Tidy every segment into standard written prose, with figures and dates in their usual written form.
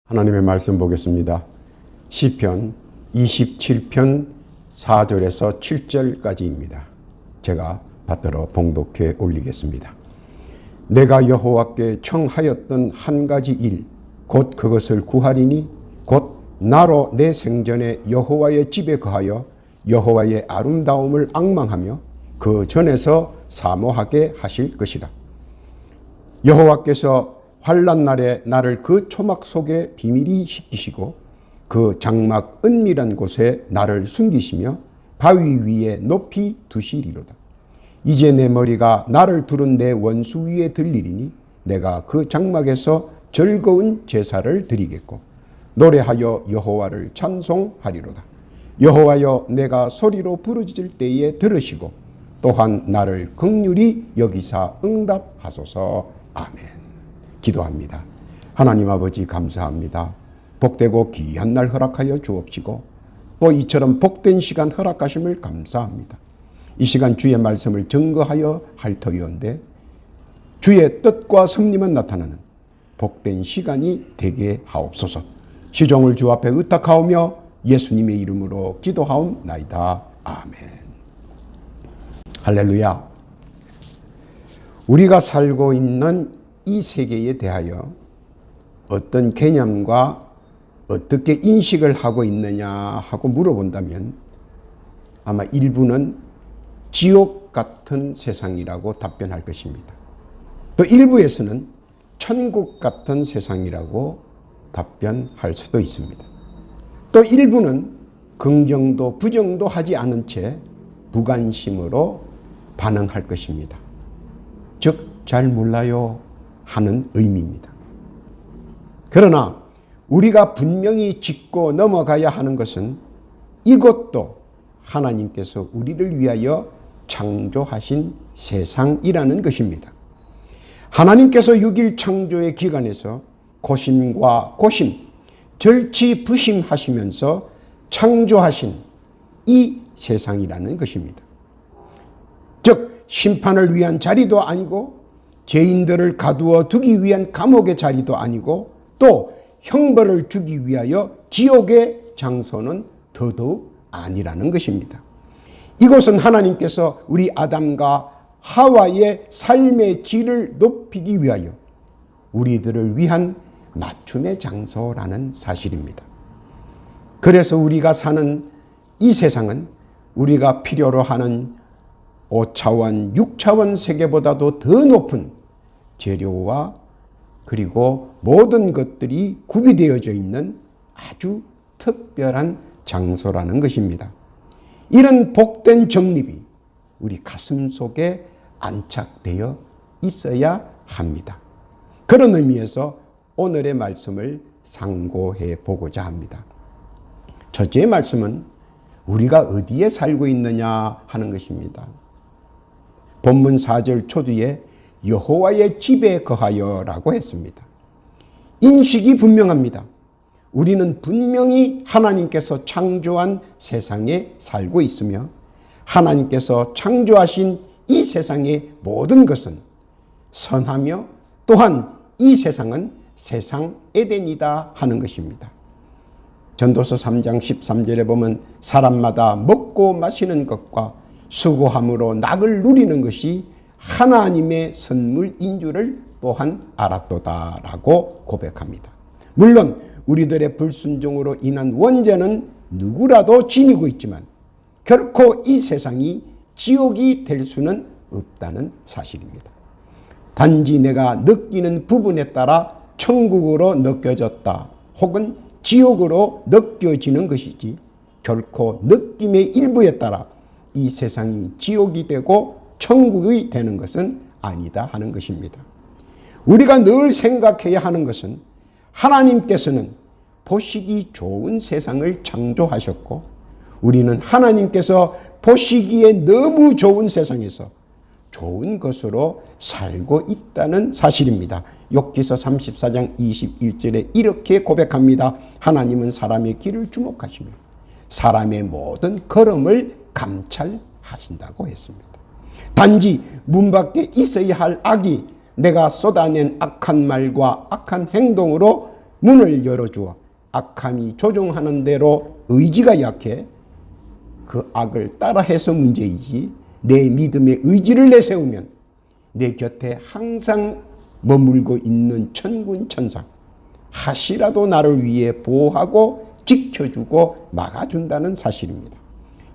하나님의 말씀 보겠습니다. 시편 27편 4절에서 7절까지입니다. 제가 받들어 봉독해 올리겠습니다. 내가 여호와께 청하였던 한 가지 일, 곧 그것을 구하리니 곧 나로 내 생전에 여호와의 집에 거하여 여호와의 아름다움을 앙망하며 그 전에서 사모하게 하실 것이라. 여호와께서 환난 날에 나를 그 초막 속에 비밀히 씻기시고 그 장막 은밀한 곳에 나를 숨기시며 바위 위에 높이 두시리로다. 이제 내 머리가 나를 두른 내 원수 위에 들리리니 내가 그 장막에서 즐거운 제사를 드리겠고 노래하여 여호와를 찬송하리로다. 여호와여, 내가 소리로 부르짖을 때에 들으시고 또한 나를 긍휼히 여기사 응답하소서. 아멘. 기도합니다. 하나님 아버지, 감사합니다. 복되고 귀한 날 허락하여 주옵시고 또 이처럼 복된 시간 허락하심을 감사합니다. 이 시간 주의 말씀을 증거하여 할 터이온데 주의 뜻과 섭리만 나타나는 복된 시간이 되게 하옵소서. 시종을 주 앞에 의탁하오며 예수님의 이름으로 기도하옵나이다. 아멘. 할렐루야. 우리가 살고 있는 이 세계에 대하여 어떤 개념과 어떻게 인식을 하고 있느냐 하고 물어본다면 아마 일부는 지옥 같은 세상이라고 답변할 것입니다. 또 일부에서는 천국 같은 세상이라고 답변할 수도 있습니다. 또 일부는 긍정도 부정도 하지 않은 채 무관심으로 반응할 것입니다. 즉, 잘 몰라요 하는 의미입니다. 그러나 우리가 분명히 짚고 넘어가야 하는 것은 이것도 하나님께서 우리를 위하여 창조하신 세상이라는 것입니다. 하나님께서 6일 창조의 기간에서 고심과 고심, 절치부심하시면서 창조하신 이 세상이라는 것입니다. 즉, 심판을 위한 자리도 아니고 죄인들을 가두어 두기 위한 감옥의 자리도 아니고 또 형벌을 주기 위하여 지옥의 장소는 더더욱 아니라는 것입니다. 이곳은 하나님께서 우리 아담과 하와의 삶의 질을 높이기 위하여 우리들을 위한 맞춤의 장소라는 사실입니다. 그래서 우리가 사는 이 세상은 우리가 필요로 하는 5차원, 6차원 세계보다도 더 높은 재료와 그리고 모든 것들이 구비되어져 있는 아주 특별한 장소라는 것입니다. 이런 복된 정립이 우리 가슴 속에 안착되어 있어야 합니다. 그런 의미에서 오늘의 말씀을 상고해 보고자 합니다. 첫째 말씀은 우리가 어디에 살고 있느냐 하는 것입니다. 본문 4절 초두에 여호와의 집에 거하여 라고 했습니다. 인식이 분명합니다. 우리는 분명히 하나님께서 창조한 세상에 살고 있으며 하나님께서 창조하신 이 세상의 모든 것은 선하며 또한 이 세상은 세상 에덴이다 하는 것입니다. 전도서 3장 13절에 보면 사람마다 먹고 마시는 것과 수고함으로 낙을 누리는 것이 하나님의 선물인 줄을 또한 알았도다라고 고백합니다. 물론 우리들의 불순종으로 인한 원죄는 누구라도 지니고 있지만 결코 이 세상이 지옥이 될 수는 없다는 사실입니다. 단지 내가 느끼는 부분에 따라 천국으로 느껴졌다 혹은 지옥으로 느껴지는 것이지 결코 느낌의 일부에 따라 이 세상이 지옥이 되고 천국이 되는 것은 아니다 하는 것입니다. 우리가 늘 생각해야 하는 것은 하나님께서는 보시기 좋은 세상을 창조하셨고 우리는 하나님께서 보시기에 너무 좋은 세상에서 좋은 것으로 살고 있다는 사실입니다. 욥기서 34장 21절에 이렇게 고백합니다. 하나님은 사람의 길을 주목하시며 사람의 모든 걸음을 감찰하신다고 했습니다. 단지 문 밖에 있어야 할 악이 내가 쏟아낸 악한 말과 악한 행동으로 문을 열어주어 악함이 조종하는 대로 의지가 약해 그 악을 따라해서 문제이지, 내 믿음의 의지를 내세우면 내 곁에 항상 머물고 있는 천군 천사 하시라도 나를 위해 보호하고 지켜주고 막아준다는 사실입니다.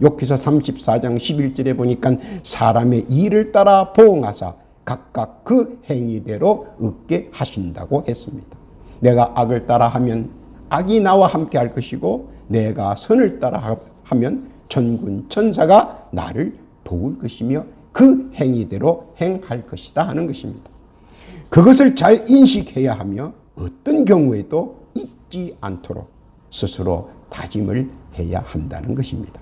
욥기서 34장 11절에 보니까 사람의 일을 따라 보응하사 각각 그 행위대로 얻게 하신다고 했습니다. 내가 악을 따라 하면 악이 나와 함께 할 것이고, 내가 선을 따라 하면 천군 천사가 나를 도울 것이며 그 행위대로 행할 것이다 하는 것입니다. 그것을 잘 인식해야 하며 어떤 경우에도 잊지 않도록 스스로 다짐을 해야 한다는 것입니다.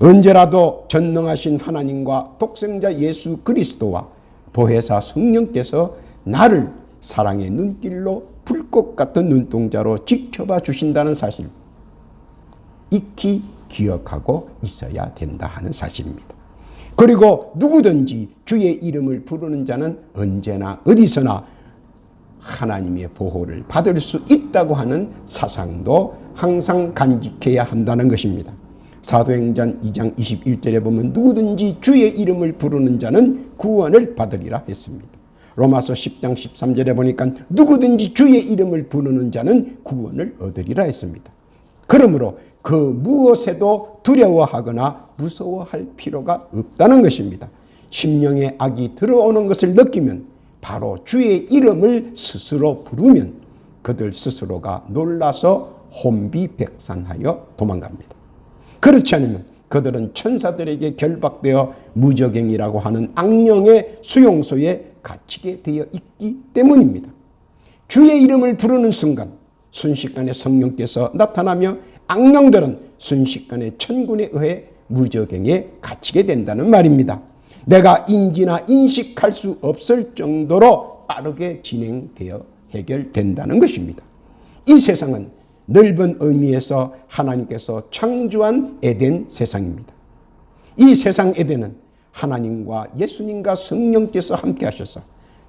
언제라도 전능하신 하나님과 독생자 예수 그리스도와 보혜사 성령께서 나를 사랑의 눈길로 불꽃 같은 눈동자로 지켜봐 주신다는 사실, 익히 기억하고 있어야 된다 하는 사실입니다. 그리고 누구든지 주의 이름을 부르는 자는 언제나 어디서나 하나님의 보호를 받을 수 있다고 하는 사상도 항상 간직해야 한다는 것입니다. 사도행전 2장 21절에 보면 누구든지 주의 이름을 부르는 자는 구원을 받으리라 했습니다. 로마서 10장 13절에 보니까 누구든지 주의 이름을 부르는 자는 구원을 얻으리라 했습니다. 그러므로 그 무엇에도 두려워하거나 무서워할 필요가 없다는 것입니다. 심령의 악이 들어오는 것을 느끼면 바로 주의 이름을 스스로 부르면 그들 스스로가 놀라서 혼비백산하여 도망갑니다. 그렇지 않으면 그들은 천사들에게 결박되어 무저갱이라고 하는 악령의 수용소에 갇히게 되어 있기 때문입니다. 주의 이름을 부르는 순간 순식간에 성령께서 나타나며 악령들은 순식간에 천군에 의해 무저갱에 갇히게 된다는 말입니다. 내가 인지나 인식할 수 없을 정도로 빠르게 진행되어 해결된다는 것입니다. 이 세상은 넓은 의미에서 하나님께서 창조한 에덴 세상입니다. 이 세상 에덴은 하나님과 예수님과 성령께서 함께 하셔서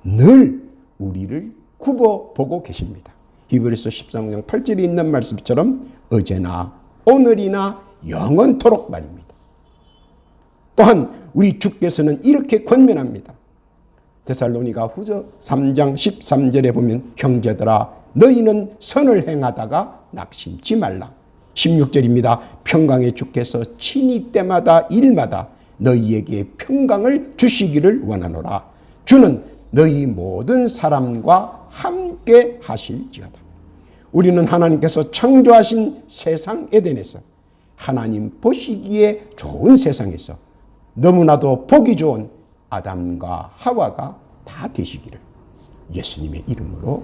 늘 우리를 굽어보고 계십니다. 히브리서 13장 8절에 있는 말씀처럼 어제나 오늘이나 영원토록 말입니다. 또한 우리 주께서는 이렇게 권면합니다. 데살로니가 후서 3장 13절에 보면 형제들아 너희는 선을 행하다가 낙심치 말라. 16절입니다. 평강의 주께서 친히 때마다 일마다 너희에게 평강을 주시기를 원하노라. 주는 너희 모든 사람과 함께 하실지어다. 우리는 하나님께서 창조하신 세상 에덴에서 하나님 보시기에 좋은 세상에서 너무나도 보기 좋은 아담과 하와가 다 되시기를 예수님의 이름으로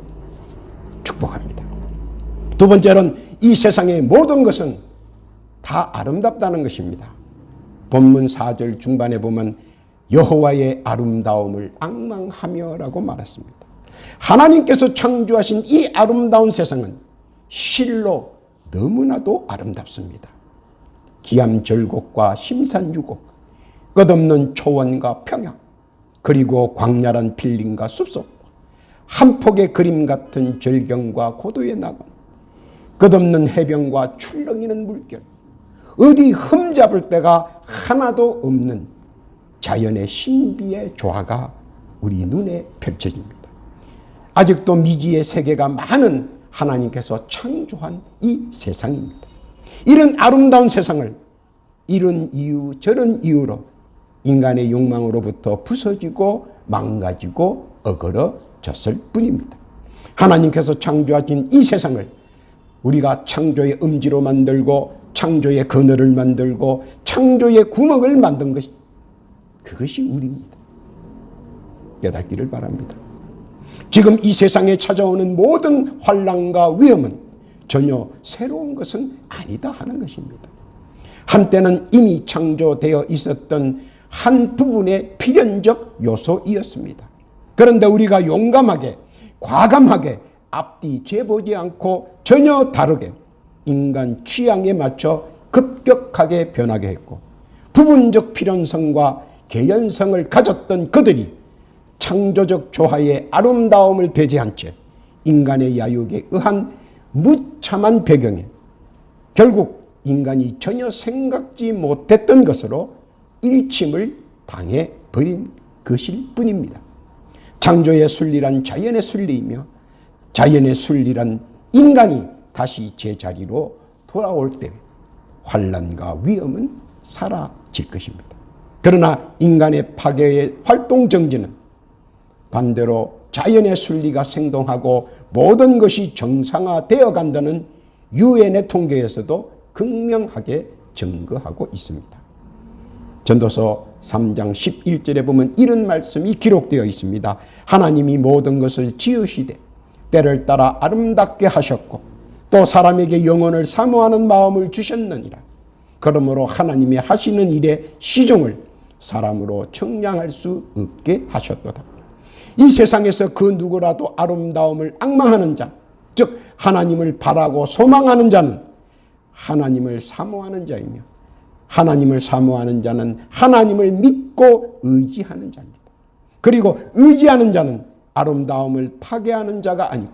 축복합니다. 두 번째는 이 세상의 모든 것은 다 아름답다는 것입니다. 본문 4절 중반에 보면 여호와의 아름다움을 앙망하며라고 말했습니다. 하나님께서 창조하신 이 아름다운 세상은 실로 너무나도 아름답습니다. 기암절곡과 심산유곡, 끝없는 초원과 평야, 그리고 광활한 필림과 숲속, 한 폭의 그림 같은 절경과 고도의 낙원, 끝없는 해변과 출렁이는 물결, 어디 흠잡을 데가 하나도 없는 자연의 신비의 조화가 우리 눈에 펼쳐집니다. 아직도 미지의 세계가 많은 하나님께서 창조한 이 세상입니다. 이런 아름다운 세상을 이런 이유 저런 이유로 인간의 욕망으로부터 부서지고 망가지고 어그러졌을 뿐입니다. 하나님께서 창조하신 이 세상을 우리가 창조의 음지로 만들고 창조의 그늘을 만들고 창조의 구멍을 만든 것이 그것이 우리입니다. 깨닫기를 바랍니다. 지금 이 세상에 찾아오는 모든 환난과 위험은 전혀 새로운 것은 아니다 하는 것입니다. 한때는 이미 창조되어 있었던 한 부분의 필연적 요소이었습니다. 그런데 우리가 용감하게 과감하게 앞뒤 재보지 않고 전혀 다르게 인간 취향에 맞춰 급격하게 변하게 했고 부분적 필연성과 개연성을 가졌던 그들이 창조적 조화의 아름다움을 배제한 채 인간의 야욕에 의한 무참한 배경에 결국 인간이 전혀 생각지 못했던 것으로 일침을 당해버린 것일 뿐입니다. 창조의 순리란 자연의 순리이며 자연의 순리란 인간이 다시 제자리로 돌아올 때 환난과 위험은 사라질 것입니다. 그러나 인간의 파괴의 활동 정지는 반대로 자연의 순리가 생동하고 모든 것이 정상화되어 간다는 유엔의 통계에서도 극명하게 증거하고 있습니다. 전도서 3장 11절에 보면 이런 말씀이 기록되어 있습니다. 하나님이 모든 것을 지으시되 때를 따라 아름답게 하셨고 또 사람에게 영혼을 사모하는 마음을 주셨느니라. 그러므로 하나님이 하시는 일의 시종을 사람으로 청량할 수 없게 하셨도다. 이 세상에서 그 누구라도 아름다움을 앙망하는 자, 즉 하나님을 바라고 소망하는 자는 하나님을 사모하는 자이며 하나님을 사모하는 자는 하나님을 믿고 의지하는 자입니다. 그리고 의지하는 자는 아름다움을 파괴하는 자가 아니고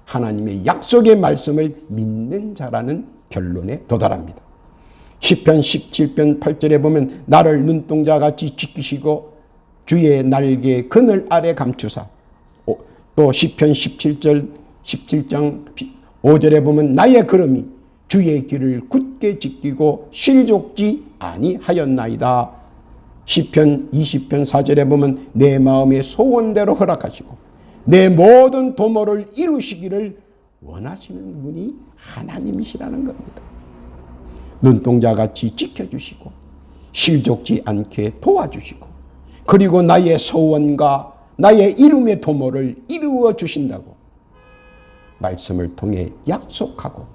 하나님의 약속의 말씀을 믿는 자라는 결론에 도달합니다. 시편 17편 8절에 보면 나를 눈동자같이 지키시고 주의 날개 그늘 아래 감추사, 또 시편 17장 5절에 보면 나의 걸음이 주의 길을 굳게 지키고 실족지 아니하였나이다. 시편 20편 4절에 보면 내 마음의 소원대로 허락하시고 내 모든 도모를 이루시기를 원하시는 분이 하나님이시라는 겁니다. 눈동자같이 지켜주시고 실족지 않게 도와주시고 그리고 나의 소원과 나의 이름의 도모를 이루어 주신다고 말씀을 통해 약속하고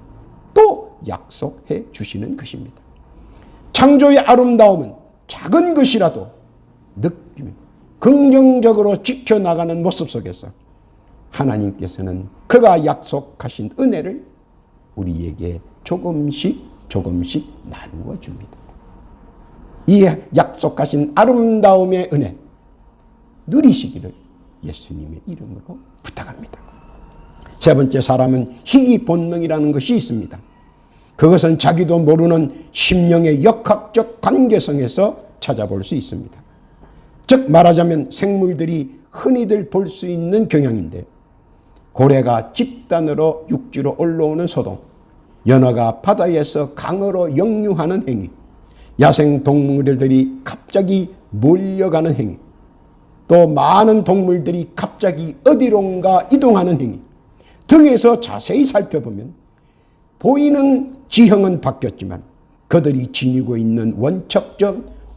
또 약속해 주시는 것입니다. 창조의 아름다움은 작은 것이라도 느끼며 긍정적으로 지켜나가는 모습 속에서 하나님께서는 그가 약속하신 은혜를 우리에게 조금씩 나누어 줍니다. 이 약속하신 아름다움의 은혜 누리시기를 예수님의 이름으로 부탁합니다. 세 번째, 사람은 희귀 본능이라는 것이 있습니다. 그것은 자기도 모르는 심령의 역학적 관계성에서 찾아볼 수 있습니다. 즉 말하자면 생물들이 흔히들 볼 수 있는 경향인데 고래가 집단으로 육지로 올라오는 소동, 연어가 바다에서 강으로 역류하는 행위, 야생 동물들이 갑자기 몰려가는 행위, 또 많은 동물들이 갑자기 어디론가 이동하는 행위 등에서 자세히 살펴보면 보이는 지형은 바뀌었지만 그들이 지니고 있는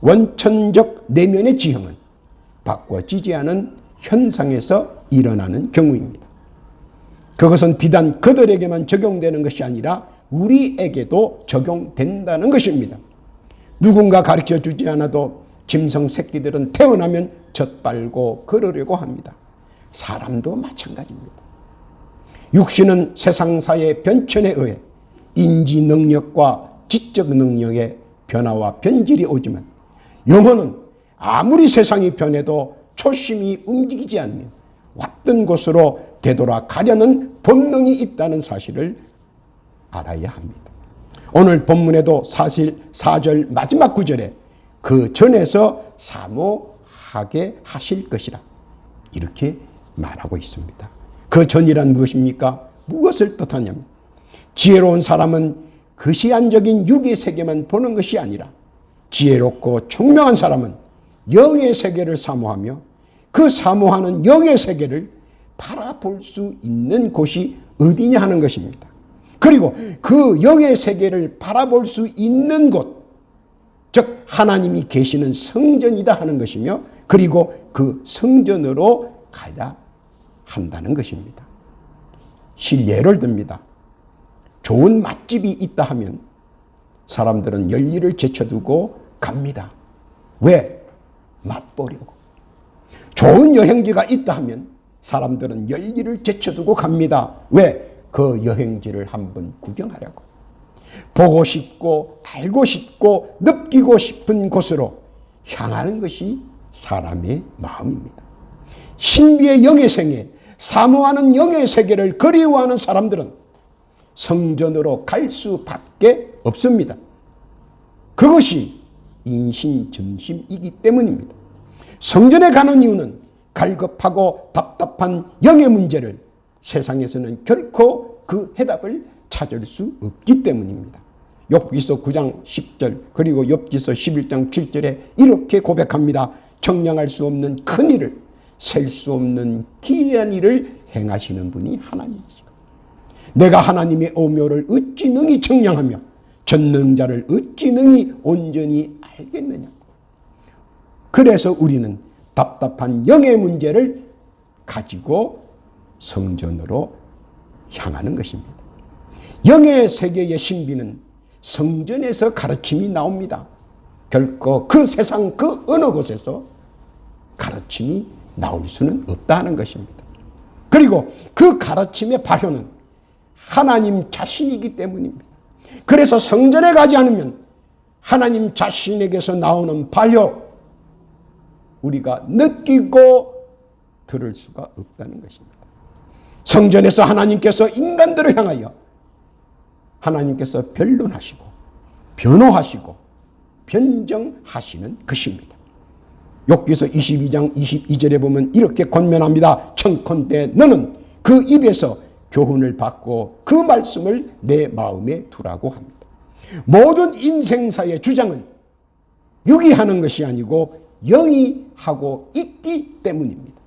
원천적 내면의 지형은 바꿔지지 않은 현상에서 일어나는 경우입니다. 그것은 비단 그들에게만 적용되는 것이 아니라 우리에게도 적용된다는 것입니다. 누군가 가르쳐 주지 않아도 짐승 새끼들은 태어나면 젖빨고 걸으려고 합니다. 사람도 마찬가지입니다. 육신은 세상사의 변천에 의해 인지 능력과 지적 능력의 변화와 변질이 오지만 영혼은 아무리 세상이 변해도 초심이 움직이지 않으며 왔던 곳으로 되돌아가려는 본능이 있다는 사실을 알아야 합니다. 오늘 본문에도 사실 4절 마지막 구절에 그 전에서 사모하게 하실 것이라 이렇게 말하고 있습니다. 그 전이란 무엇입니까? 무엇을 뜻하냐면 지혜로운 사람은 거시안적인 육의 세계만 보는 것이 아니라 지혜롭고 총명한 사람은 영의 세계를 사모하며 그 사모하는 영의 세계를 바라볼 수 있는 곳이 어디냐 하는 것입니다. 그리고 그 영의 세계를 바라볼 수 있는 곳, 즉 하나님이 계시는 성전이다 하는 것이며 그리고 그 성전으로 가야 한다는 것입니다. 예를 듭니다. 좋은 맛집이 있다 하면 사람들은 열일을 제쳐두고 갑니다. 왜? 맛보려고. 좋은 여행지가 있다 하면 사람들은 열일을 제쳐두고 갑니다. 왜? 그 여행지를 한번 구경하려고. 보고 싶고 알고 싶고 느끼고 싶은 곳으로 향하는 것이 사람의 마음입니다. 신비의 영의 생애, 사모하는 영의 세계를 그리워하는 사람들은 성전으로 갈 수밖에 없습니다. 그것이 인신전심이기 때문입니다. 성전에 가는 이유는 갈급하고 답답한 영의 문제를 세상에서는 결코 그 해답을 찾을 수 없기 때문입니다. 욥기서 9장 10절 그리고 욥기서 11장 7절에 이렇게 고백합니다. 청량할 수 없는 큰 일을, 셀 수 없는 기이한 일을 행하시는 분이 하나님이시고, 내가 하나님의 오묘를 어찌 능히 청량하며 전능자를 어찌 능히 온전히 알겠느냐. 그래서 우리는 답답한 영의 문제를 가지고 성전으로 향하는 것입니다. 영의 세계의 신비는 성전에서 가르침이 나옵니다. 결코 그 세상 그 어느 곳에서 가르침이 나올 수는 없다는 것입니다. 그리고 그 가르침의 발효는 하나님 자신이기 때문입니다. 그래서 성전에 가지 않으면 하나님 자신에게서 나오는 발효, 우리가 느끼고 들을 수가 없다는 것입니다. 성전에서 하나님께서 인간들을 향하여 하나님께서 변론하시고 변호하시고 변정하시는 것입니다. 욥기서 22장 22절에 보면 이렇게 권면합니다. 청컨대 너는 그 입에서 교훈을 받고 그 말씀을 내 마음에 두라고 합니다. 모든 인생사의 주장은 육이 하는 것이 아니고 영이 하고 있기 때문입니다.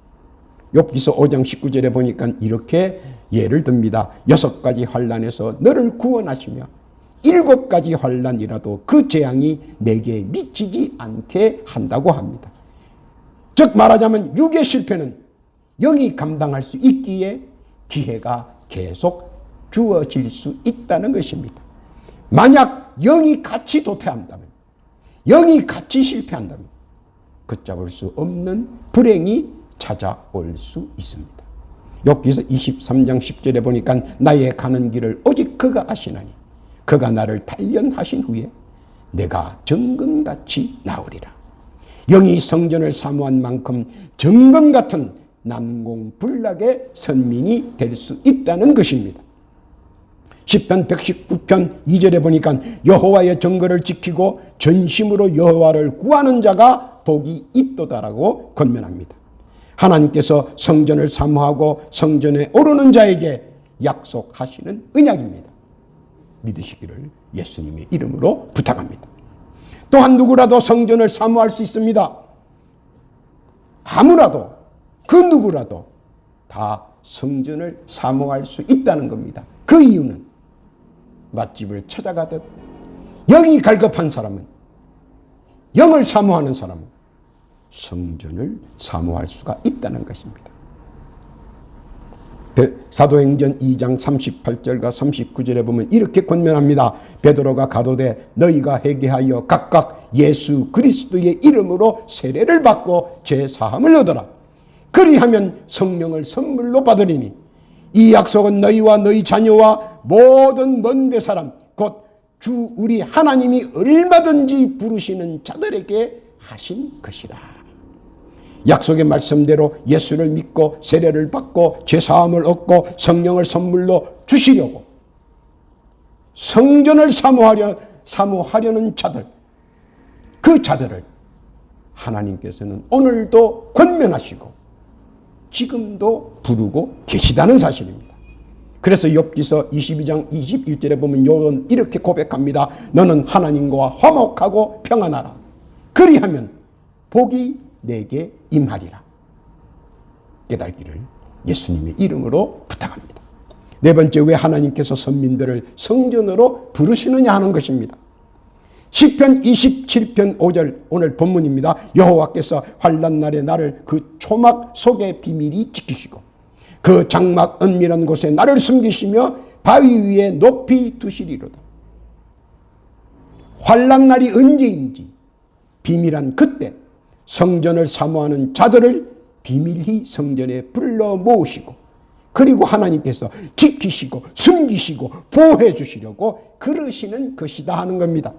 욥기서 5장 19절에 보니까 이렇게 예를 듭니다. 6가지 환난에서 너를 구원하시며 7가지 환난이라도 그 재앙이 내게 미치지 않게 한다고 합니다. 즉 말하자면 육의 실패는 영이 감당할 수 있기에 기회가 계속 주어질 수 있다는 것입니다. 만약 영이 같이 도태한다면, 영이 같이 실패한다면 걷잡을 수 없는 불행이 찾아올 수 있습니다. 욥기서 23장 10절에 보니까 나의 가는 길을 오직 그가 아시나니 그가 나를 단련하신 후에 내가 정금같이 나으리라. 영이 성전을 사모한 만큼 정금 같은 난공불락의 선민이 될 수 있다는 것입니다. 시편 119편 2절에 보니까 여호와의 정거를 지키고 전심으로 여호와를 구하는 자가 복이 있도다라고 권면합니다. 하나님께서 성전을 사모하고 성전에 오르는 자에게 약속하시는 언약입니다. 믿으시기를 예수님의 이름으로 부탁합니다. 또한 누구라도 성전을 사모할 수 있습니다. 아무라도 그 누구라도 다 성전을 사모할 수 있다는 겁니다. 그 이유는 맛집을 찾아가듯 영이 갈급한 사람은, 영을 사모하는 사람은 성전을 사모할 수가 있다는 것입니다. 사도행전 2장 38절과 39절에 보면 이렇게 권면합니다. 베드로가 가로되 너희가 회개하여 각각 예수 그리스도의 이름으로 세례를 받고 죄사함을 얻어라. 그리하면 성령을 선물로 받으리니 이 약속은 너희와 너희 자녀와 모든 먼데 사람 곧 주 우리 하나님이 얼마든지 부르시는 자들에게 하신 것이라. 약속의 말씀대로 예수를 믿고 세례를 받고 죄사함을 얻고 성령을 선물로 주시려고 성전을 사모하려는 자들, 그 자들을 하나님께서는 오늘도 권면하시고 지금도 부르고 계시다는 사실입니다. 그래서 욥기서 22장 21절에 보면 욥은 이렇게 고백합니다. 너는 하나님과 화목하고 평안하라. 그리하면 복이 내게 임하리라. 깨달기를 예수님의 이름으로 부탁합니다. 네 번째, 왜 하나님께서 선민들을 성전으로 부르시느냐 하는 것입니다. 시편 27편 5절 오늘 본문입니다. 여호와께서 환난 날에 나를 그 초막 속의 비밀이 지키시고 그 장막 은밀한 곳에 나를 숨기시며 바위 위에 높이 두시리로다. 환난 날이 언제인지 비밀한 그때 성전을 사모하는 자들을 비밀히 성전에 불러 모으시고 그리고 하나님께서 지키시고 숨기시고 보호해 주시려고 그러시는 것이다 하는 겁니다.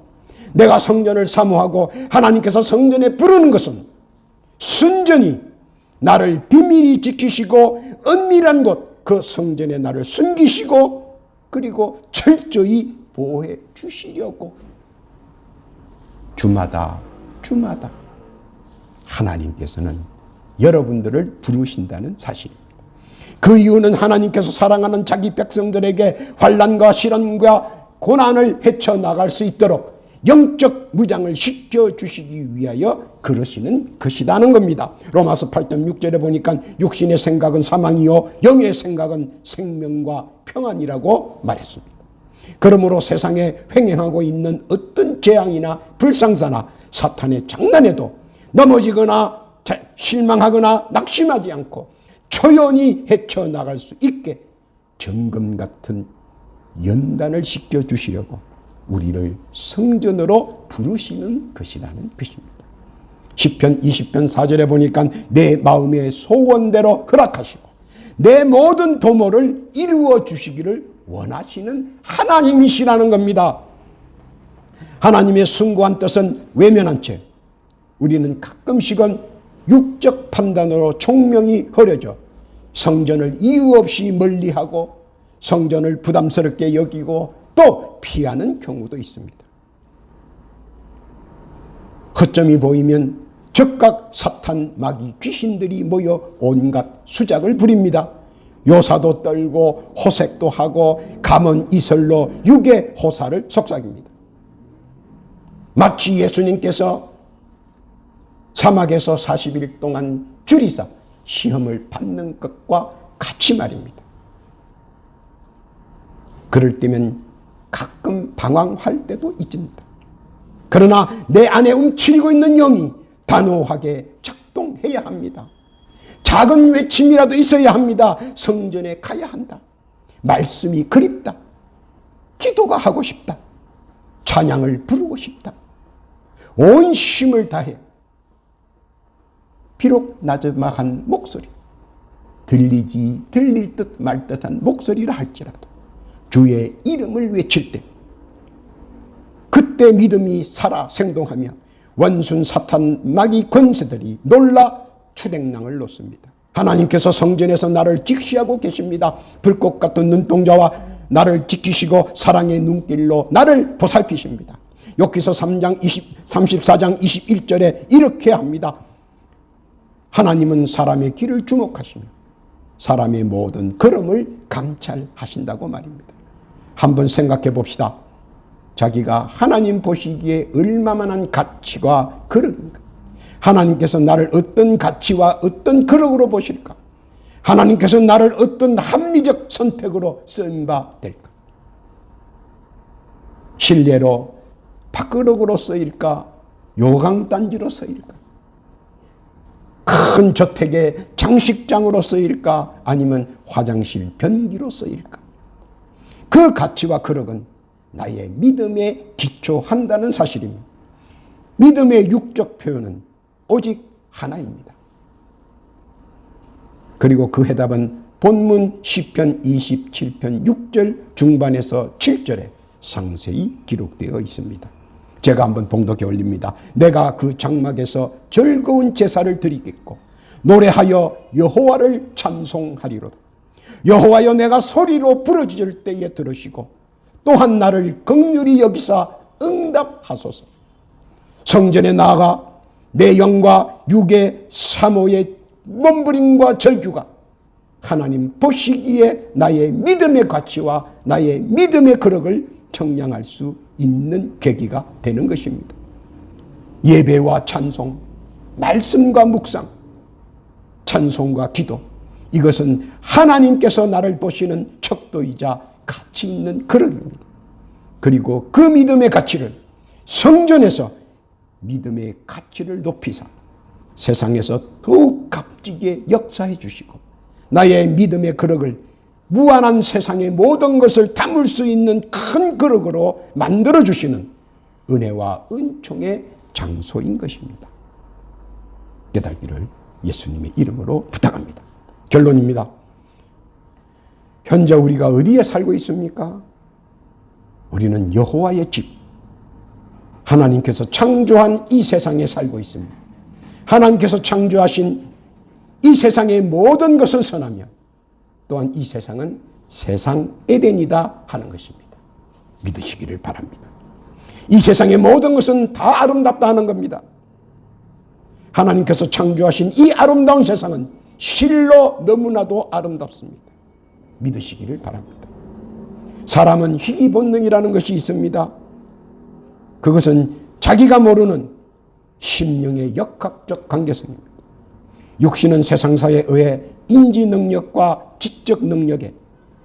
내가 성전을 사모하고 하나님께서 성전에 부르는 것은 순전히 나를 비밀히 지키시고 은밀한 곳 그 성전에 나를 숨기시고 그리고 철저히 보호해 주시려고 주마다 하나님께서는 여러분들을 부르신다는 사실입니다. 그 이유는 하나님께서 사랑하는 자기 백성들에게 환난과 시련과 고난을 헤쳐나갈 수 있도록 영적 무장을 시켜주시기 위하여 그러시는 것이라는 겁니다. 로마서 8장 6절에 보니까 육신의 생각은 사망이요 영의 생각은 생명과 평안이라고 말했습니다. 그러므로 세상에 횡행하고 있는 어떤 재앙이나 불상사나 사탄의 장난에도 넘어지거나 실망하거나 낙심하지 않고 초연히 헤쳐나갈 수 있게 정금 같은 연단을 시켜주시려고 우리를 성전으로 부르시는 것이라는 것입니다. 시편 20편 4절에 보니까 내 마음의 소원대로 허락하시고 내 모든 도모를 이루어 주시기를 원하시는 하나님이시라는 겁니다. 하나님의 숭고한 뜻은 외면한 채 우리는 가끔씩은 육적 판단으로 총명이 흐려져 성전을 이유 없이 멀리하고 성전을 부담스럽게 여기고 또 피하는 경우도 있습니다. 허점이 보이면 즉각 사탄, 마귀, 귀신들이 모여 온갖 수작을 부립니다. 요사도 떨고 호색도 하고 감언 이설로 육의 호사를 속삭입니다. 마치 예수님께서 사막에서 40일 동안 줄이사 시험을 받는 것과 같이 말입니다. 그럴 때면 가끔 방황할 때도 있습니다. 그러나 내 안에 움츠리고 있는 영이 단호하게 작동해야 합니다. 작은 외침이라도 있어야 합니다. 성전에 가야 한다. 말씀이 그립다. 기도가 하고 싶다. 찬양을 부르고 싶다. 온 힘을 다해 비록 나저막한 목소리, 들릴 듯 말 듯한 목소리라 할지라도 주의 이름을 외칠 때 그때 믿음이 살아 생동하며 원순 사탄 마귀 권세들이 놀라 추댕랑을 놓습니다. 하나님께서 성전에서 나를 직시하고 계십니다. 불꽃 같은 눈동자와 나를 지키시고 사랑의 눈길로 나를 보살피십니다. 욥기서 34장 21절에 이렇게 합니다. 하나님은 사람의 길을 주목하시며 사람의 모든 걸음을 감찰하신다고 말입니다. 한번 생각해 봅시다. 자기가 하나님 보시기에 얼마만한 가치와 거룩인가? 하나님께서 나를 어떤 가치와 어떤 거룩으로 보실까? 하나님께서 나를 어떤 합리적 선택으로 쓰임바 될까? 실례로 밥그릇으로 쓰일까? 요강단지로 쓰일까? 큰 저택의 장식장으로 쓰일까? 아니면 화장실 변기로 쓰일까? 그 가치와 거룩은 나의 믿음에 기초한다는 사실입니다. 믿음의 육적 표현은 오직 하나입니다. 그리고 그 해답은 본문 시편 27편 6절 중반에서 7절에 상세히 기록되어 있습니다. 제가 한번 봉독해 올립니다. 내가 그 장막에서 즐거운 제사를 드리겠고 노래하여 여호와를 찬송하리로다. 여호와여 내가 소리로 부르짖을 때에 들으시고 또한 나를 긍휼히 여기사 응답하소서. 성전에 나아가 내 영과 육의 사모의 몸부림과 절규가 하나님 보시기에 나의 믿음의 가치와 나의 믿음의 거룩을 청량할 수 있는 계기가 되는 것입니다. 예배와 찬송, 말씀과 묵상, 찬송과 기도, 이것은 하나님께서 나를 보시는 척도이자 가치 있는 거룩입니다. 그리고 그 믿음의 가치를 성전에서 믿음의 가치를 높이사 세상에서 더욱 값지게 역사해 주시고 나의 믿음의 거룩을 무한한 세상의 모든 것을 담을 수 있는 큰 거룩으로 만들어 주시는 은혜와 은총의 장소인 것입니다. 깨달기를 예수님의 이름으로 부탁합니다. 결론입니다. 현재 우리가 어디에 살고 있습니까? 우리는 여호와의 집, 하나님께서 창조한 이 세상에 살고 있습니다. 하나님께서 창조하신 이 세상의 모든 것은 선하며 또한 이 세상은 세상 에덴이다 하는 것입니다. 믿으시기를 바랍니다. 이 세상의 모든 것은 다 아름답다 하는 겁니다. 하나님께서 창조하신 이 아름다운 세상은 실로 너무나도 아름답습니다. 믿으시기를 바랍니다. 사람은 희귀 본능이라는 것이 있습니다. 그것은 자기가 모르는 심령의 역학적 관계성입니다. 육신은 세상사에 의해 인지 능력과 지적 능력에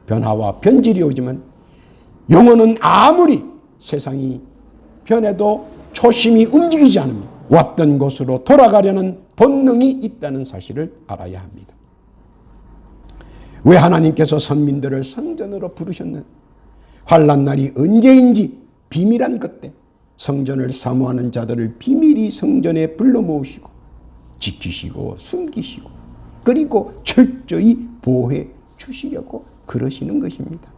변화와 변질이 오지만 영혼은 아무리 세상이 변해도 초심이 움직이지 않으며 왔던 곳으로 돌아가려는 본능이 있다는 사실을 알아야 합니다. 왜 하나님께서 선민들을 성전으로 부르셨는 환난 날이 언제인지 비밀한 그때 성전을 사모하는 자들을 비밀히 성전에 불러 모으시고 지키시고 숨기시고 그리고 철저히 보호해 주시려고 그러시는 것입니다.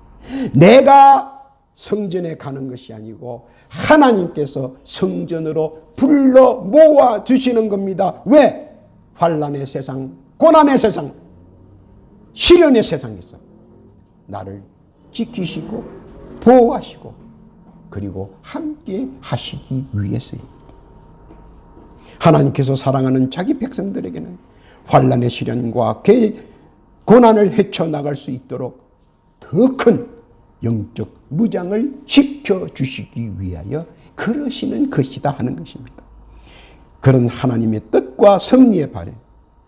내가 성전에 가는 것이 아니고 하나님께서 성전으로 불러 모아 주시는 겁니다. 왜? 환난의 세상, 고난의 세상, 시련의 세상에서 나를 지키시고 보호하시고 그리고 함께 하시기 위해서입니다. 하나님께서 사랑하는 자기 백성들에게는 환난의 시련과 고난을 헤쳐나갈 수 있도록 더 큰 영적 무장을 시켜주시기 위하여 그러시는 것이다 하는 것입니다. 그런 하나님의 뜻과 섭리에 반해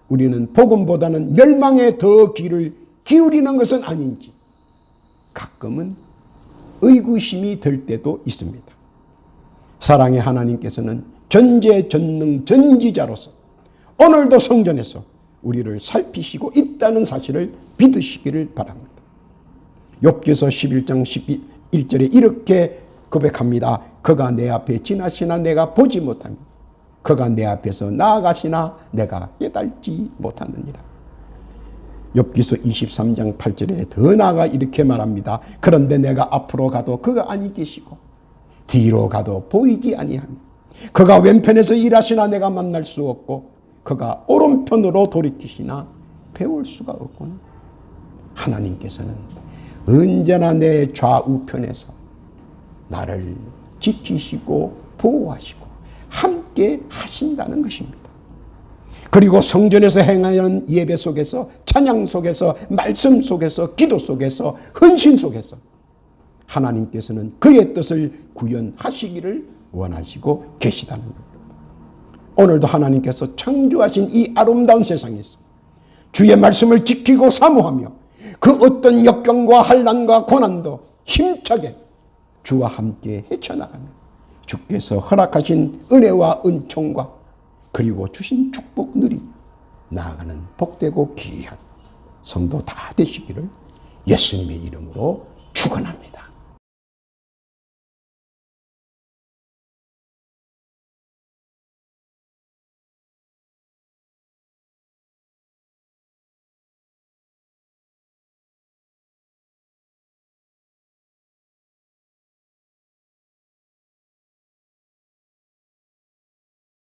우리는 복음보다는 멸망에 더 귀를 기울이는 것은 아닌지 가끔은 의구심이 들 때도 있습니다. 사랑의 하나님께서는 전지전능 전지자로서 오늘도 성전에서 우리를 살피시고 있다는 사실을 믿으시기를 바랍니다. 욥기서 11장 11절에 이렇게 고백합니다. 그가 내 앞에 지나시나 내가 보지 못하며 그가 내 앞에서 나아가시나 내가 깨달지 못하느니라. 욥기서 23장 8절에 더 나아가 이렇게 말합니다. 그런데 내가 앞으로 가도 그가 아니 계시고 뒤로 가도 보이지 아니하며 그가 왼편에서 일하시나 내가 만날 수 없고 그가 오른편으로 돌이키시나 배울 수가 없구나. 하나님께서는 언제나 내 좌우편에서 나를 지키시고 보호하시고 함께 하신다는 것입니다. 그리고 성전에서 행하는 예배 속에서 찬양 속에서 말씀 속에서 기도 속에서 헌신 속에서 하나님께서는 그의 뜻을 구현하시기를 원하시고 계시다는 겁니다. 오늘도 하나님께서 창조하신 이 아름다운 세상에서 주의 말씀을 지키고 사모하며 그 어떤 역경과 환난과 고난도 힘차게 주와 함께 헤쳐나가며 주께서 허락하신 은혜와 은총과 그리고 주신 축복 누리 나아가는 복되고 귀한 성도 다 되시기를 예수님의 이름으로 축원합니다.